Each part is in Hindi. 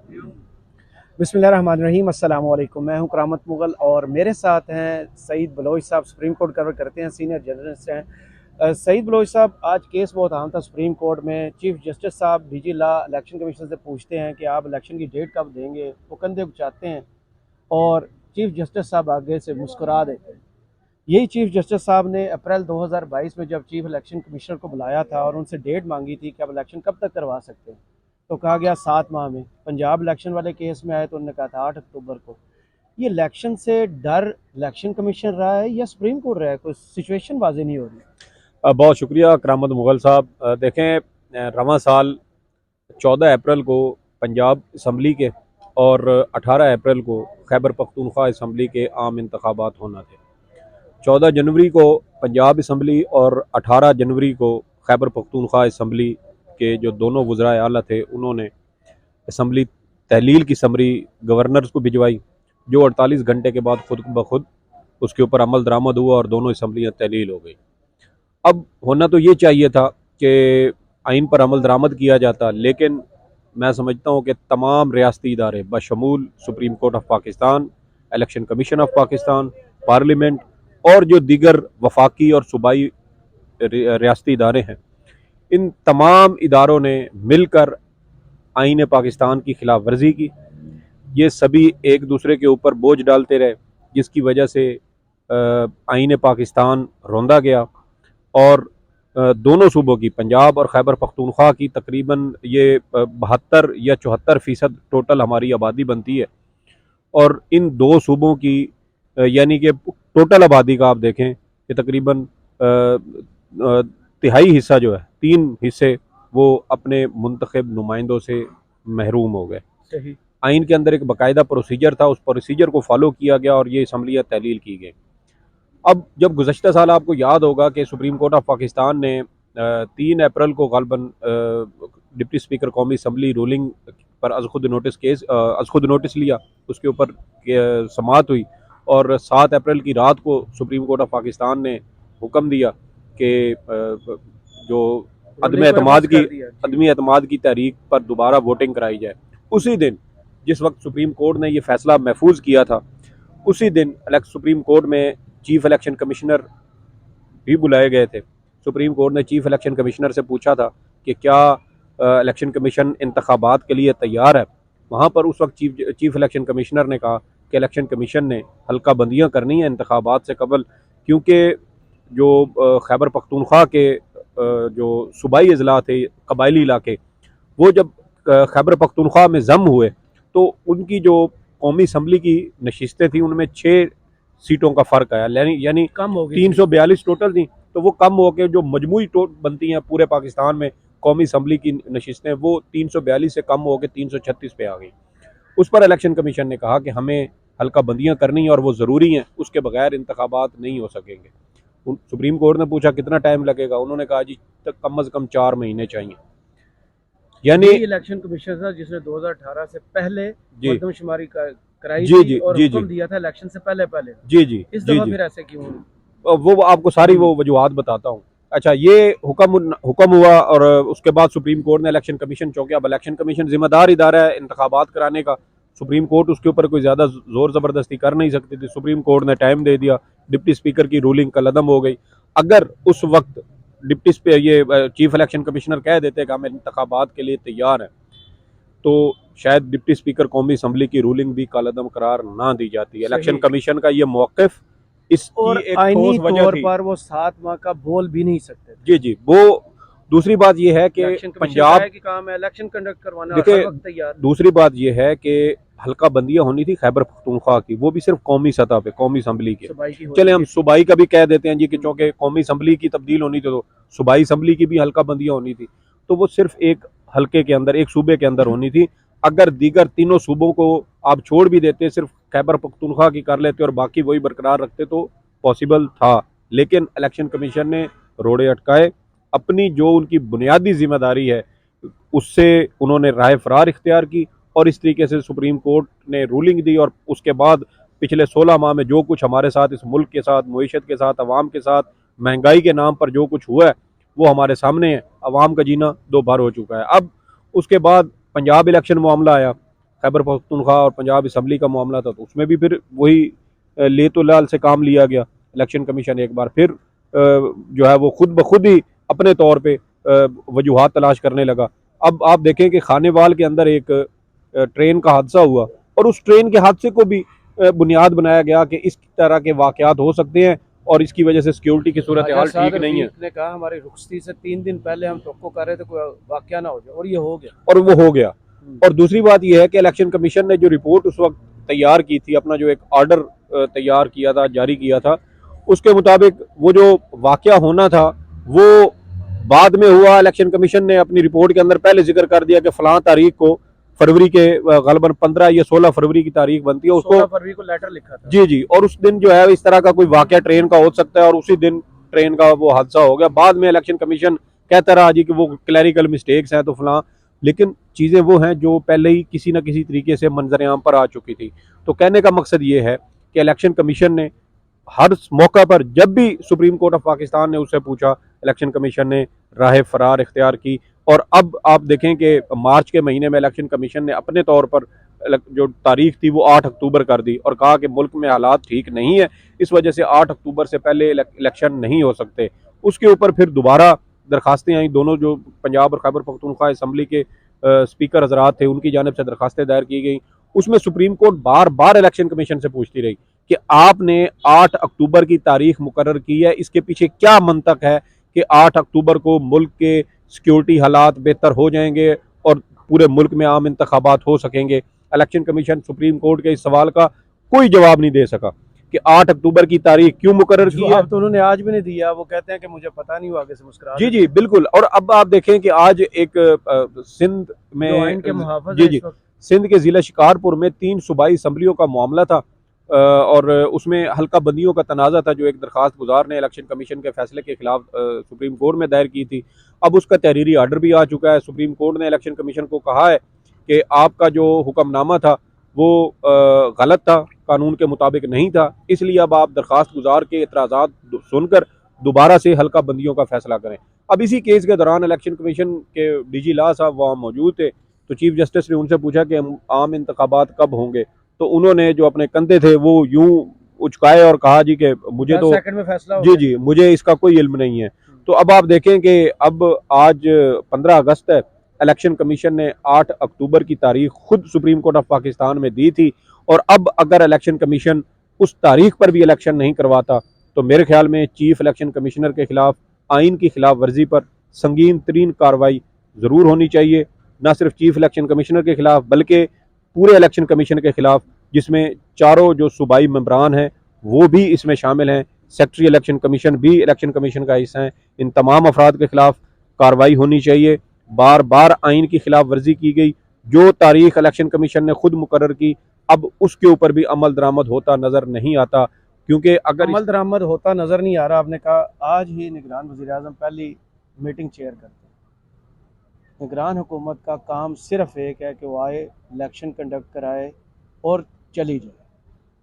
बिस्मिल्लाहिर्रहमानिर्रहीम, अस्सलाम वालेकुम। मैं हूं करामत मुगल और मेरे साथ हैं सईद बलोच साहब। सुप्रीम कोर्ट कवर करते हैं, सीनियर जर्नलिस्ट हैं। सईद बलोच साहब, आज केस बहुत अहम था सुप्रीम कोर्ट में। चीफ जस्टिस साहब डीजी लॉ इलेक्शन कमीशन से पूछते हैं कि आप इलेक्शन की डेट कब देंगे, वो कंधे उचाते हैं और चीफ जस्टिस साहब आगे से मुस्कुरा देते हैं। यही चीफ जस्टिस साहब ने अप्रैल 2022 में जब चीफ इलेक्शन कमिश्नर को बुलाया था और उनसे डेट मांगी थी कि आप इलेक्शन कब तक करवा सकते हैं, तो कहा गया 7 माह में। पंजाब इलेक्शन वाले केस में आए तो उन्होंने कहा था 8 अक्टूबर को। ये इलेक्शन से डर इलेक्शन कमीशन रहा है या सुप्रीम कोर्ट रहा है? कोई सिचुएशन वाजे नहीं हो रही। बहुत शुक्रिया करामत मुगल साहब। देखें, रवां साल 14 अप्रैल को पंजाब असम्बली के और 18 अप्रैल को खैबर पख्तूनख्वा असम्बली के आम इंतखाबात होना थे। 14 जनवरी को पंजाब असम्बली और 18 जनवरी को खैबर पख्तूनख्वा असम्बली के जो दोनों वज़राए आला थे, उन्होंने असम्बली तहलील की समरी गवर्नर्स को भिजवाई, जो 48 घंटे के बाद खुद ब खुद उसके ऊपर अमल दरामद हुआ और दोनों असम्बलियाँ तहलील हो गई। अब होना तो ये चाहिए था कि आइन पर अमल दरामद किया जाता, लेकिन मैं समझता हूँ कि तमाम रियासती इदारे बशमूल Supreme Court of Pakistan, Election Commission of Pakistan, parliament और जो दीगर वफाकी और सूबाई रियासती इदारे हैं, इन तमाम इदारों ने मिलकर आइन पाकिस्तान की खिलाफ वर्जी की। ये सभी एक दूसरे के ऊपर बोझ डालते रहे, जिसकी वजह से आइन पाकिस्तान रौंदा गया और दोनों सूबों की, पंजाब और खैबर पख्तूनख्वा की, तकरीबन ये 72 या 74% टोटल हमारी आबादी बनती है। और इन दो सूबों की यानी कि टोटल आबादी का आप देखें कि तकरीबन तिहाई हिस्सा जो है, 3 हिस्से, वो अपने मुंतखब नुमाइंदों से महरूम हो गए। सही। आइन के अंदर एक बाकायदा प्रोसीजर था, उस प्रोसीजर को फॉलो किया गया और ये असम्बलियाँ तहलील की गई। अब जब गुज़श्ता साल आपको याद होगा कि सुप्रीम कोर्ट ऑफ पाकिस्तान ने 3 अप्रैल को ग़ालिबन डिप्टी स्पीकर कौमी असम्बली रूलिंग पर अज़ खुद नोटिस लिया, उसके ऊपर समाअत हुई और 7 अप्रैल की रात को सुप्रीम कोर्ट ऑफ पाकिस्तान ने हुक्म दिया कि जो अदमी एतमाद की तहरीक पर दोबारा वोटिंग कराई जाए। उसी दिन, जिस वक्त सुप्रीम कोर्ट ने यह फैसला महफूज किया था, उसी दिन सुप्रीम कोर्ट में चीफ इलेक्शन कमिश्नर भी बुलाए गए थे। सुप्रीम कोर्ट ने चीफ इलेक्शन कमिश्नर से पूछा था कि क्या इलेक्शन कमीशन इंतखाबात के लिए तैयार है। वहाँ पर उस वक्त चीफ इलेक्शन कमिश्नर ने कहा कि इलेक्शन कमीशन ने हल्का बंदियाँ करनी है इंतखाबात से कबल, क्योंकि जो खैबर पख्तूनख्वा के जो सूबाई अजला थे, कबायली इलाके, वो जब खैबर पख्तूनख्वा में जम हुए तो उनकी जो कौमी असम्बली की नशिस्तें थी, उनमें 6 सीटों का फ़र्क आया, यानी कम हो गई। 342 टोटल थी, तो वो कम हो के जो मजमूई बनती हैं पूरे पाकिस्तान में कौमी असम्बली की नशिस्तें, वो 342 से कम हो के 336 पे आ गई। उस पर इलेक्शन कमीशन ने कहा कि हमें हल्का बंदियाँ करनी है और वो ज़रूरी हैं, उसके बगैर इंतखाबात नहीं हो सकेंगे। सुप्रीम कोर्ट ने पूछा कितना टाइम लगेगा, उन्होंने कहा जी कम अज़ कम 4 महीने चाहिए। यानी यही इलेक्शन कमीशन था जिसने 2018 से पहले जी मरदमशुमारी कराई जी थी जी और जी जी हुक्म दिया था इलेक्शन से पहले पहले। जी जी इस जी दफा जी फिर ऐसे क्यों हुआ? वो आपको सारी वो वजूहत बताता हूँ। अच्छा, ये हुक्म हुआ और उसके बाद सुप्रीम कोर्ट ने इलेक्शन कमीशन चौंका। अब इलेक्शन कमीशन जिम्मेदार इदारा है इंतखाबात कराने का, सुप्रीम कोर्ट उसके ऊपर कोई ज़्यादा जोर ज़बरदस्ती कर नहीं सकती थी। सुप्रीम कोर्ट ने टाइम दे दिया, डिप्टी स्पीकर की रूलिंग कलअदम हो गई। अगर उस वक्त चीफ इलेक्शन कमिश्नर कह देते कि हम इंतखाबात के लिए तैयार हैं, तो शायद डिप्टी स्पीकर कौमी असम्बली की रूलिंग भी कलअदम करार ना दी जाती। इलेक्शन सही। कमीशन का ये मौक़िफ़, इसकी और एक ठोस आईनी वजह तौर थी। पर वो 7 माह का बोल भी नहीं सकते थे। जी जी, वो दूसरी बात ये है कि इलेक्शन कमीशन का पंजाब, है कि काम है इलेक्शन कंडक्ट करवाना और हर देखिए, वक्त तैयार। दूसरी बात ये है कि हल्का बंदियाँ होनी थी खैबर पख्तूनख्वा की, वो भी सिर्फ कौमी सतह पे, कौमी असम्बली के। सुबाई की हो चले हम चुकी थी। सूबाई का भी कह देते हैं जी कि चूँकि कौमी असम्बली की तब्दील होनी थी, तो सूबाई असम्बली की भी हल्का बंदियाँ होनी थी, तो वो सिर्फ एक हल्के के अंदर, एक सूबे के अंदर होनी थी। अगर दीगर तीनों सूबों को आप छोड़ भी देते, सिर्फ खैबर पख्तूनख्वा की कर लेते और बाकी वही बरकरार रखते, तो पॉसिबल था। लेकिन इलेक्शन कमीशन ने रोड़े अटकाए, अपनी जो उनकी बुनियादी जिम्मेदारी है उससे उन्होंने राय फरार इख्तियार की और इस तरीके से सुप्रीम कोर्ट ने रूलिंग दी। और उसके बाद पिछले 16 माह में जो कुछ हमारे साथ, इस मुल्क के साथ, मईशत के साथ, अवाम के साथ, महंगाई के नाम पर जो कुछ हुआ है, वो हमारे सामने है। अवाम का जीना दो बार हो चुका है। अब उसके बाद पंजाब इलेक्शन मामला आया, खैबर पख्तूनख्वा और पंजाब असम्बली का मामला था, तो उसमें भी फिर वही ले तो लाल से काम लिया गया। इलेक्शन कमीशन एक बार फिर जो है वो खुद ब खुद ही अपने तौर पे वजूहात तलाश करने लगा। अब आप देखें कि खानेवाल के अंदर एक ट्रेन का हादसा हुआ और उस ट्रेन के हादसे को भी बुनियाद बनाया गया कि इस तरह के वाकयात हो सकते हैं और इसकी वजह से सिक्योरिटी की सूरत हाल ठीक नहीं है। ने कहा हमारी रुखसती से 3 दिन पहले हम तवक्को कर रहे थे कोई वाकया ना हो जाए, और ये हो गया। और वो हो गया। और दूसरी बात यह है कि इलेक्शन कमीशन ने जो रिपोर्ट उस वक्त तैयार की थी, अपना जो एक ऑर्डर तैयार किया था, जारी किया था, उसके मुताबिक वो जो वाकया होना था वो बाद में हुआ। इलेक्शन कमीशन ने अपनी रिपोर्ट के अंदर पहले जिक्र कर दिया कि फलां तारीख को फरवरी के गलबन 15 या 16 फरवरी की तारीख बनती है, उसको 16 फरवरी को लेटर लिखा था। जी, और उस दिन जो है इस तरह का कोई वाकया ट्रेन का हो सकता है और उसी दिन ट्रेन का वो हादसा हो गया। बाद में इलेक्शन कमीशन कहता रहा जी कि वो क्लैरिकल मिस्टेक्स हैं तो फलां, लेकिन चीज़ें वो हैं जो पहले ही किसी न किसी तरीके से मंजर-ए-आम पर आ चुकी थी। तो कहने का मकसद ये है कि इलेक्शन कमीशन ने हर मौका पर, जब भी सुप्रीम कोर्ट ऑफ पाकिस्तान ने उससे पूछा, इलेक्शन कमीशन ने राह फरार इख्तियार की। और अब आप देखें कि मार्च के महीने में इलेक्शन कमीशन ने अपने तौर पर जो तारीख थी वो 8 अक्टूबर कर दी और कहा कि मुल्क में हालात ठीक नहीं है, इस वजह से 8 अक्टूबर से पहले इलेक्शन नहीं हो सकते। उसके ऊपर फिर दोबारा दरखास्तें आई, दोनों जो पंजाब और खैबर पख्तूनख्वा असम्बली के स्पीकर हजरात थे उनकी जानिब से दरखास्तें दायर की गई। उसमें सुप्रीम कोर्ट बार बार इलेक्शन कमीशन से पूछती रही कि आपने 8 अक्टूबर की तारीख मुकर्रर की है, इसके पीछे क्या मंतक है कि 8 अक्टूबर को मुल्क के सिक्योरिटी हालात बेहतर हो जाएंगे और पूरे मुल्क में आम इंतखाबात हो सकेंगे। इलेक्शन कमीशन सुप्रीम कोर्ट के इस सवाल का कोई जवाब नहीं दे सका कि 8 अक्टूबर की तारीख क्यों मुकर्रर की है। तो उन्होंने आज भी नहीं दिया, वो कहते हैं कि मुझे पता नहीं हुआ, आगे से मुस्कुरा। जी बिल्कुल। और अब आप देखें कि आज एक सिंध में जी सिंध के जिला शिकारपुर में 3 सूबाई असम्बलियों का मामला था और उसमें हल्का बंदियों का तनाज़ा था जो एक दरखास्त गुजार ने इलेक्शन कमीशन के फैसले के खिलाफ सुप्रीम कोर्ट में दायर की थी। अब उसका तहरीरी आर्डर भी आ चुका है। सुप्रीम कोर्ट ने इलेक्शन कमीशन को कहा है कि आपका जो हुक्मनामा था वो गलत था, कानून के मुताबिक नहीं था, इसलिए अब आप दरखास्त गुजार के एतराज़ात सुनकर दोबारा से हल्का बंदियों का फैसला करें। अब इसी केस के दौरान इलेक्शन कमीशन के डीजी लॉ साहब वहाँ मौजूद थे, तो चीफ जस्टिस ने उनसे पूछा कि आम इंतखाबात कब होंगे, तो उन्होंने जो अपने कंधे थे वो यूं उचकाए और कहा जी कि मुझे तो सेकंड में फैसला जी मुझे इसका कोई इल्म नहीं है। तो अब आप देखें कि अब आज 15 अगस्त है, इलेक्शन कमीशन ने 8 अक्टूबर की तारीख खुद सुप्रीम कोर्ट ऑफ पाकिस्तान में दी थी और अब अगर इलेक्शन कमीशन उस तारीख पर भी इलेक्शन नहीं करवाता तो मेरे ख्याल में चीफ इलेक्शन कमिश्नर के खिलाफ आइन की खिलाफ वर्जी पर संगीन तरीन कार्रवाई ज़रूर होनी चाहिए, न सिर्फ चीफ इलेक्शन कमिश्नर के खिलाफ बल्कि पूरे इलेक्शन कमीशन के खिलाफ, जिसमें चारों जो सूबाई मेंबरान हैं वो भी इसमें शामिल हैं, सेक्रेटरी इलेक्शन कमीशन भी इलेक्शन कमीशन का हिस्सा हैं। इन तमाम अफराद के खिलाफ कार्रवाई होनी चाहिए। बार बार आइन की खिलाफ वर्जी की गई, जो तारीख इलेक्शन कमीशन ने खुद मुकर्रर की अब उसके ऊपर भी अमल दरामद होता नज़र नहीं आता, क्योंकि अगर अमल दरामद होता नज़र नहीं आ रहा। आपने कहा आज ही निगरान वज़ीर-ए-आज़म पहली मीटिंग चेयर करते हैं। निगरान हुकूमत का काम सिर्फ एक है कि वो आए, इलेक्शन कंडक्ट कराए और चली जाए।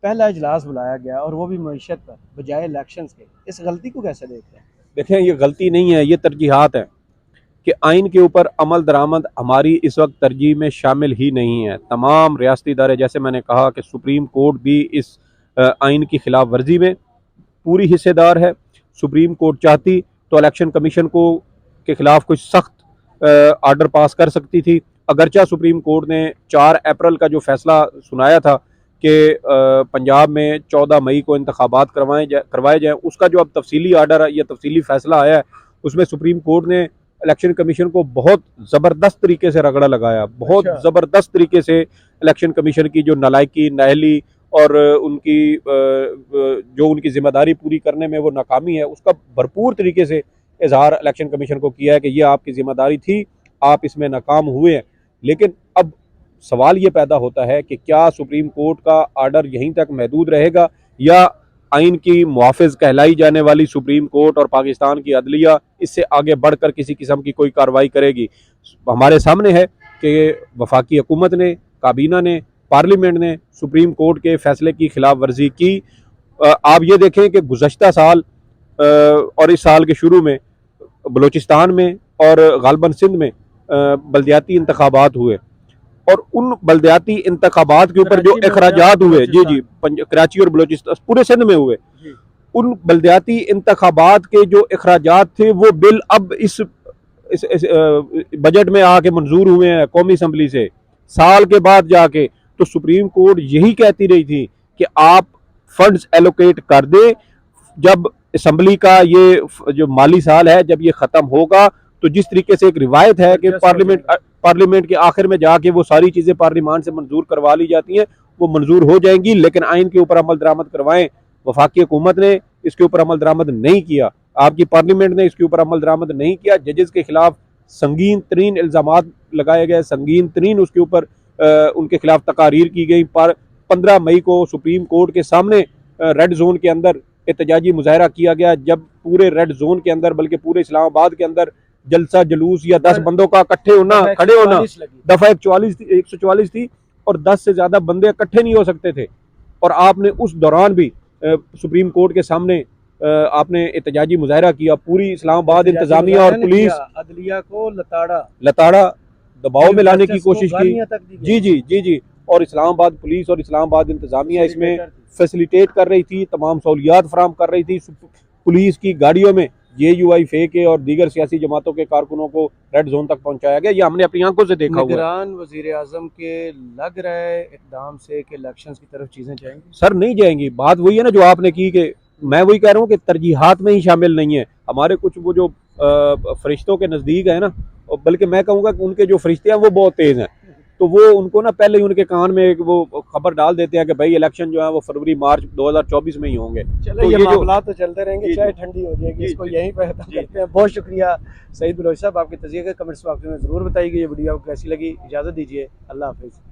पहला इजलास बुलाया गया और वो भी मईशत पर बजाय इलेक्शंस के। इस गलती को कैसे देखते हैं? देखें, ये गलती नहीं है, ये तरजीहात है कि आइन के ऊपर अमल दरामद हमारी इस वक्त तरजीह में शामिल ही नहीं है। तमाम रियासती इदारे, जैसे मैंने कहा कि सुप्रीम कोर्ट भी इस आइन की खिलाफ वर्जी में पूरी हिस्सेदार है। सुप्रीम कोर्ट चाहती तो इलेक्शन कमीशन को के खिलाफ कुछ सख्त आर्डर पास कर सकती थी। अगरचा सुप्रीम कोर्ट ने 4 अप्रैल का जो फैसला सुनाया था कि पंजाब में 14 मई को इंतखाबात करवाए जाएँ, उसका जो अब तफसीली आर्डर या तफसीली फैसला आया है उसमें सुप्रीम कोर्ट ने इलेक्शन कमीशन को बहुत ज़बरदस्त तरीके से रगड़ा लगाया, बहुत ज़बरदस्त तरीके से इलेक्शन कमीशन की जो नालायकी, नाअहली और उनकी जो उनकी जिम्मेदारी पूरी करने में वो नाकामी है उसका भरपूर तरीके से इजहार इलेक्शन कमीशन को किया है कि ये आपकी जिम्मेदारी थी, आप इसमें नाकाम हुए हैं। लेकिन अब सवाल ये पैदा होता है कि क्या सुप्रीम कोर्ट का आर्डर यहीं तक महदूद रहेगा या आइन की मुहाफिज कहलाई जाने वाली सुप्रीम कोर्ट और पाकिस्तान की अदलिया इससे आगे बढ़कर किसी किस्म की कोई कार्रवाई करेगी? हमारे सामने है कि वफाकी हुकूमत ने, काबीना ने, पार्लियामेंट ने सुप्रीम कोर्ट के फैसले की खिलाफ वर्जी की। आप ये देखें कि गुज़श्ता साल और इस साल के शुरू में बलूचिस्तान में और गालबन सिंध में बल्दियाती इंतखाबात हुए और उन बलदियाती इंतखाबात के ऊपर जो कराची में अखराजात हुए, जी जी, बलूचिस्तान। कराची और बलोचिस्तान पूरे सिंध में हुए, जी। उन बलदियाती इंतखाबात के जो अखराजात थे वो बिल अब इस बजट में आके मंजूर हुए हैं कौमी असम्बली से, साल के बाद जाके। तो सुप्रीम कोर्ट यही कहती रही थी कि आप फंड्स एलोकेट कर दें, जब असम्बली का ये जो माली साल है जब ये खत्म होगा, तो जिस तरीके से एक रिवायत है कि पार्लियामेंट के आखिर में जाके वो सारी चीजें पार्लियामान से मंजूर करवा ली जाती हैं, वो मंजूर हो जाएंगी, लेकिन आइन के ऊपर अमल दरामद करवाएं। वफाकी हुकूमत ने इसके ऊपर अमल दरामद नहीं किया, आपकी पार्लियामेंट ने इसके ऊपर अमल दरामद नहीं किया। जजेस के खिलाफ संगीन तरीन इल्जामात लगाए गए, संगीन तरीन उसके ऊपर उनके खिलाफ तकारीर की गई। पर 15 मई को सुप्रीम कोर्ट के सामने रेड जोन के अंदर एहतजाजी मुजाहरा किया गया, जब पूरे रेड जोन के अंदर बल्कि पूरे इस्लामाबाद के अंदर जलसा जुलूस या 10 बंदों का इकट्ठे होना, खड़े होना, दफा 144 थी और 10 से ज्यादा बंदे इकट्ठे नहीं हो सकते थे। और आपने उस दौरान भी सुप्रीम कोर्ट के सामने आपने एहतजाजी मुजाहरा किया। पूरी इस्लामाबाद इंतजामिया और पुलिस अदलिया को लताड़ा दबाव में लाने की कोशिश की। जी जी जी जी। और इस्लामाबाद पुलिस और इस्लामाबाद इंतजामिया इसमें फैसिलिटेट कर रही थी, तमाम सहूलियात फराम कर रही थी। पुलिस की गाड़ियों में JUI फे के और दीगर सियासी जमातों के कारकुनों को रेड जोन तक पहुंचाया गया। ये हमने अपनी आंखों से देखा हुआ है। निगरान वजीर आजम के लग रहे इकदाम से कि इलेक्शंस की तरफ चीजें जाएंगी। सर नहीं जाएंगी, बात वही है ना जो आपने की कि मैं वही कह रहा हूँ कि तरजीहात में ही शामिल नहीं है। हमारे कुछ वो जो फरिश्तों के नज़दीक है ना, बल्कि मैं कहूँगा कि उनके जो फरिश्ते हैं वो बहुत तेज़ हैं, तो वो उनको ना पहले ही उनके कान में वो खबर डाल देते हैं कि भाई इलेक्शन जो है वो फरवरी मार्च 2024 में ही होंगे। चलो तो ये जो मामला तो चलते रहेंगे, चाय ठंडी हो जाएगी, इसको यहीं पे खत्म करते हैं। बहुत शुक्रिया सईद बलोच साहब, आपके तज़किया कमेंट्स बॉक्स में ज़रूर बताइए कि ये वीडियो आपको कैसी लगी। इजाज़त दीजिए, अल्लाह हाफिज़।